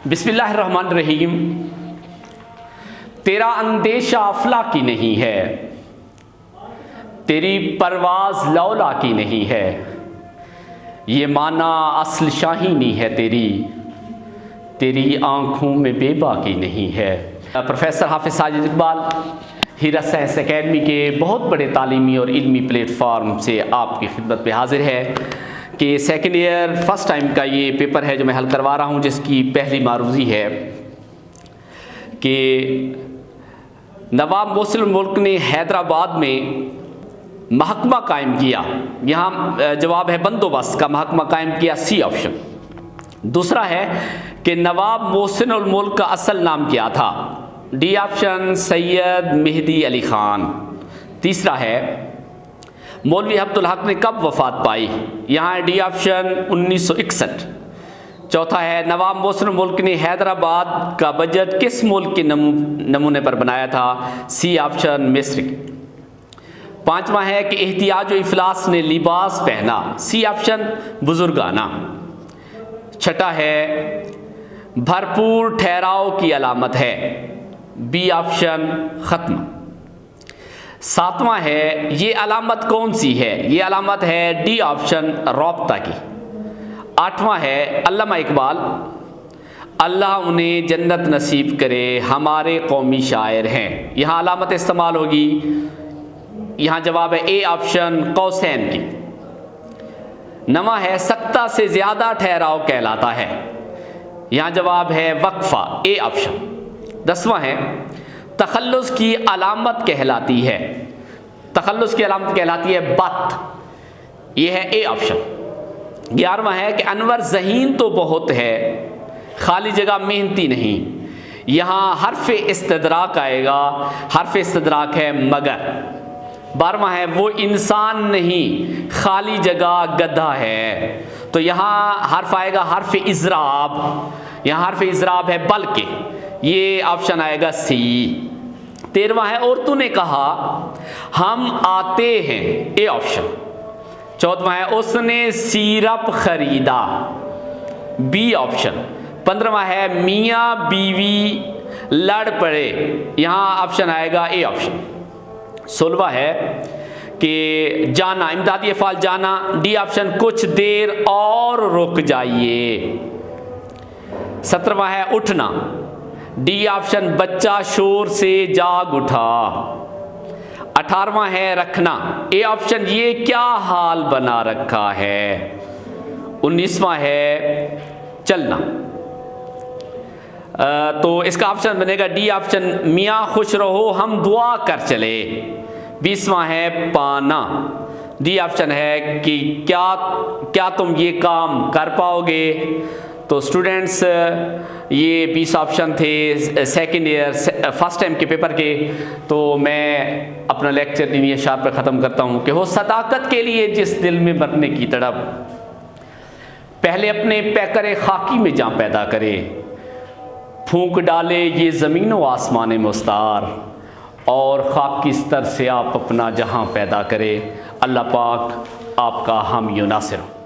बिस्मिल्लाहिर्रहमानिर्रहीम। तेरा अंदेशा अफला की नहीं है, तेरी परवाज़ लौला की नहीं है, ये माना असल शाहीनी है तेरी, तेरी आँखों में बेबा की नहीं है। प्रोफेसर हाफिज़ साजिद इकबाल हीरा साइंस एकेडमी के बहुत बड़े तालीमी और इल्मी प्लेटफार्म से आपकी खिदमत में हाजिर है कि सेकेंड ईयर फर्स्ट टाइम का ये पेपर है जो मैं हल करवा रहा हूँ, जिसकी पहली मारूज़ी है कि नवाब मोहसिन मुल्क ने हैदराबाद में महकमा कायम किया। यहाँ जवाब है बंदोबस्त का महकमा कायम किया, सी ऑप्शन। दूसरा है कि नवाब मोहसिन मुल्क का असल नाम क्या था, डी ऑप्शन सैयद मेहदी अली ख़ान। तीसरा है मौलवी अब्दुल हक ने कब वफ़ात पाई, यहाँ है डी ऑप्शन 1961। चौथा है नवाब मोहसिन मुल्क ने हैदराबाद का बजट किस मुल्क के नमूने पर बनाया था, सी ऑप्शन मिस्र। पांचवा है कि एहतियाज व इफलास ने लिबास पहना, सी ऑप्शन बुजुर्गाना। छठा है भरपूर ठहराव की अलामत है, बी ऑप्शन ख़त्म। सातवां है ये अलामत कौन सी है, ये अलामत है डी ऑप्शन रौबता की। आठवां है अल्लामा इकबाल अल्लाह उन्हें जन्नत नसीब करे हमारे कौमी शायर हैं, यहाँ अलामत इस्तेमाल होगी, यहाँ जवाब है ए ऑप्शन कौसैन की। नवा है सख्ता से ज़्यादा ठहराव कहलाता है, यहाँ जवाब है वक्फा, ए ऑप्शन। 10वां है तखल्लुस की अलामत कहलाती है, तखल्लुस की अलामत कहलाती है बत, यह है ए ऑप्शन। 11वां है कि अनवर ज़हीन तो बहुत है खाली जगह मेहनती नहीं, यहाँ हर्फ इस्तदराक आएगा, हर्फ इस्तदराक है मगर। 12वां है वो इंसान नहीं खाली जगह गधा है, तो यहाँ हर्फ आएगा हर्फ इज़राब, यहाँ हर्फ इज़राब है बल्कि, ये ऑप्शन आएगा सी। 13वां है और तूने कहा हम आते हैं, ए ऑप्शन। 14वां है उसने सिरप खरीदा, बी ऑप्शन। 15वां है मियाँ बीवी लड़ पड़े, यहाँ ऑप्शन आएगा ए ऑप्शन। 16वां है कि जाना, इमदादी अफ़ाल जाना, डी ऑप्शन कुछ देर और रुक जाइए। 17वां है उठना, डी ऑप्शन बच्चा शोर से जाग उठा। 18वां है रखना, ए ऑप्शन ये क्या हाल बना रखा है। 19वां है चलना, तो इसका ऑप्शन बनेगा डी ऑप्शन मियाँ खुश रहो हम दुआ कर चले। 20वां है पाना, डी ऑप्शन है कि क्या तुम ये काम कर पाओगे। तो स्टूडेंट्स ये 20 ऑप्शन थे सेकेंड ईयर फर्स्ट टाइम के पेपर के। तो मैं अपना लेक्चर इन्हीं अशार पर ख़त्म करता हूँ कि हो सदाकत के लिए जिस दिल में मरने की तड़प, पहले अपने पैकर खाकी में जहाँ पैदा करे, फूंक डाले ये ज़मीन व आसमान मुस्तार, और खाक की स्तर से आप अपना जहाँ पैदा करे। अल्लाह पाक आपका हामी नासिर हो।